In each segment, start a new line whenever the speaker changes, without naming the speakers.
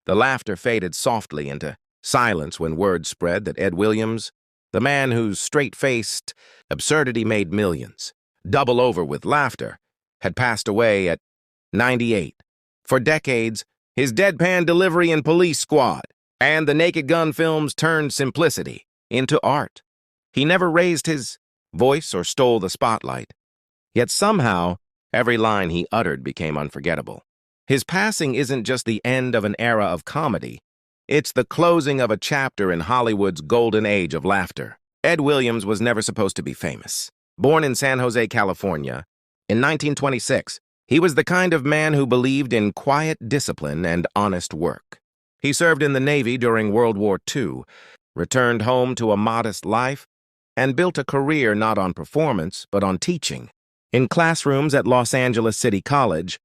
The laughter faded softly into silence when word spread that Ed Williams, the man whose straight-faced absurdity made millions double over with laughter, had passed away at 98. For decades, his deadpan delivery in Police Squad and the Naked Gun films turned simplicity into art. He never raised his voice or stole the spotlight. Yet somehow, every line he uttered became unforgettable. His passing isn't just the end of an era of comedy. It's the closing of a chapter in Hollywood's golden age of laughter. Ed Williams was never supposed to be famous. Born in San Jose, California, in 1926, he was the kind of man who believed in quiet discipline and honest work. He served in the Navy during World War II, returned home to a modest life, and built a career not on performance, but on teaching. In classrooms at Los Angeles City College,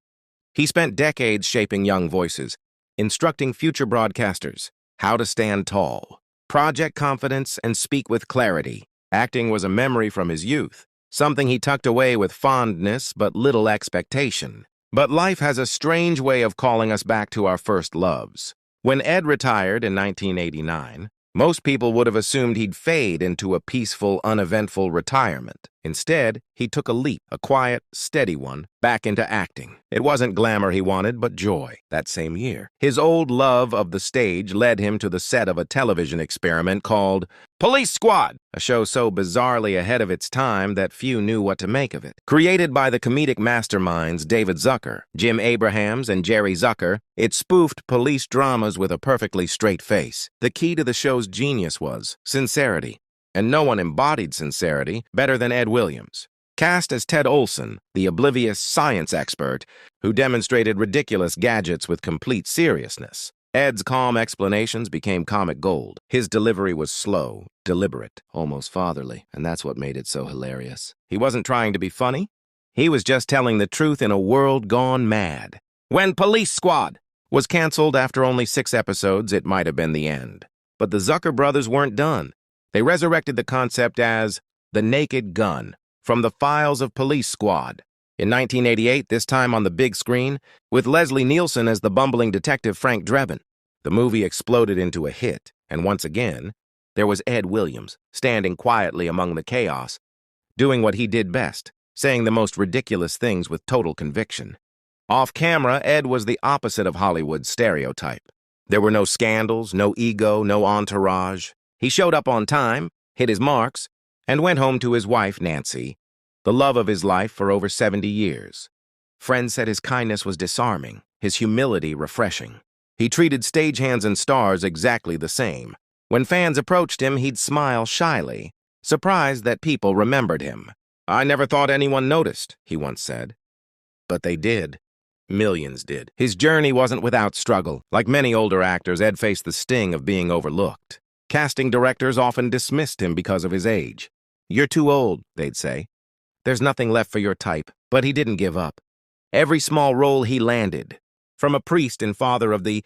he spent decades shaping young voices, instructing future broadcasters how to stand tall, project confidence, and speak with clarity. Acting was a memory from his youth, something he tucked away with fondness but little expectation. But life has a strange way of calling us back to our first loves. When Ed retired in 1989, most people would have assumed he'd fade into a peaceful, uneventful retirement. Instead, he took a leap, a quiet, steady one, back into acting. It wasn't glamour he wanted, but joy. That same year, his old love of the stage led him to the set of a television experiment called Police Squad, a show so bizarrely ahead of its time that few knew what to make of it. Created by the comedic masterminds David Zucker, Jim Abrahams, and Jerry Zucker, it spoofed police dramas with a perfectly straight face. The key to the show's genius was sincerity. And no one embodied sincerity better than Ed Williams. Cast as Ted Olson, the oblivious science expert who demonstrated ridiculous gadgets with complete seriousness, Ed's calm explanations became comic gold. His delivery was slow, deliberate, almost fatherly, and that's what made it so hilarious. He wasn't trying to be funny. He was just telling the truth in a world gone mad. When Police Squad was canceled after only 6 episodes, it might have been the end. But the Zucker brothers weren't done. They resurrected the concept as the Naked Gun from the files of Police Squad. In 1988, this time on the big screen, with Leslie Nielsen as the bumbling detective Frank Drebin. The movie exploded into a hit, and once again, there was Ed Williams, standing quietly among the chaos, doing what he did best, saying the most ridiculous things with total conviction. Off camera, Ed was the opposite of Hollywood's stereotype. There were no scandals, no ego, no entourage. He showed up on time, hit his marks, and went home to his wife, Nancy, the love of his life for over 70 years. Friends said his kindness was disarming, his humility refreshing. He treated stagehands and stars exactly the same. When fans approached him, he'd smile shyly, surprised that people remembered him. "I never thought anyone noticed," he once said. But they did. Millions did. His journey wasn't without struggle. Like many older actors, Ed faced the sting of being overlooked. Casting directors often dismissed him because of his age. "You're too old," they'd say. "There's nothing left for your type." But he didn't give up. Every small role he landed, from a priest and father of the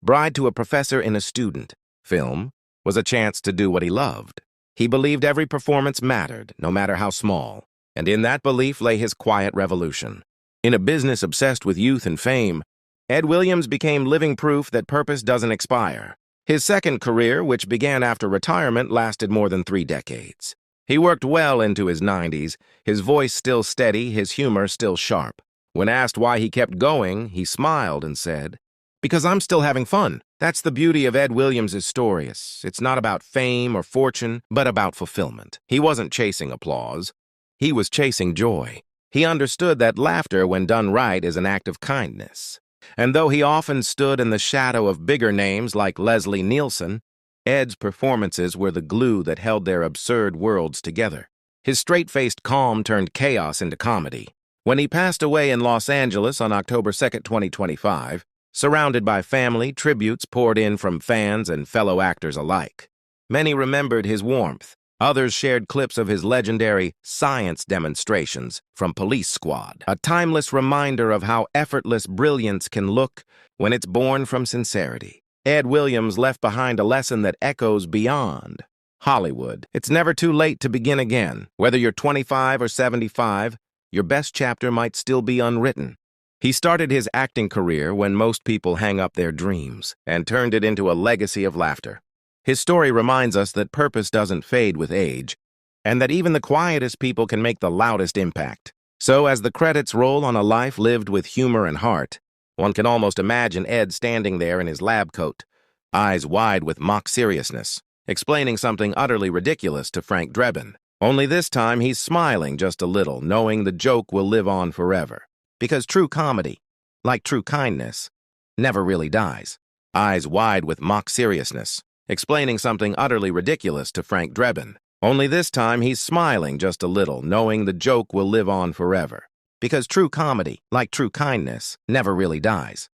Bride to a Professor in a Student film, was a chance to do what he loved. He believed every performance mattered, no matter how small. And in that belief lay his quiet revolution. In a business obsessed with youth and fame, Ed Williams became living proof that purpose doesn't expire. His second career, which began after retirement, lasted more than 3 decades. He worked well into his 90s, his voice still steady, his humor still sharp. When asked why he kept going, he smiled and said, "Because I'm still having fun." That's the beauty of Ed Williams' story. It's not about fame or fortune, but about fulfillment. He wasn't chasing applause. He was chasing joy. He understood that laughter, when done right, is an act of kindness. And though he often stood in the shadow of bigger names like Leslie Nielsen, Ed's performances were the glue that held their absurd worlds together. His straight-faced calm turned chaos into comedy. When he passed away in Los Angeles on October 2nd, 2025, surrounded by family, tributes poured in from fans and fellow actors alike. Many remembered his warmth. Others shared clips of his legendary science demonstrations from Police Squad, a timeless reminder of how effortless brilliance can look when it's born from sincerity. Ed Williams left behind a lesson that echoes beyond Hollywood. It's never too late to begin again. Whether you're 25 or 75, your best chapter might still be unwritten. He started his acting career when most people hang up their dreams and turned it into a legacy of laughter. His story reminds us that purpose doesn't fade with age, and that even the quietest people can make the loudest impact. So as the credits roll on a life lived with humor and heart, one can almost imagine Ed standing there in his lab coat, eyes wide with mock seriousness, explaining something utterly ridiculous to Frank Drebin. Only this time he's smiling just a little, knowing the joke will live on forever. Because true comedy, like true kindness, never really dies. Eyes wide with mock seriousness, explaining something utterly ridiculous to Frank Drebin. Only this time he's smiling just a little, knowing the joke will live on forever. Because true comedy, like true kindness, never really dies.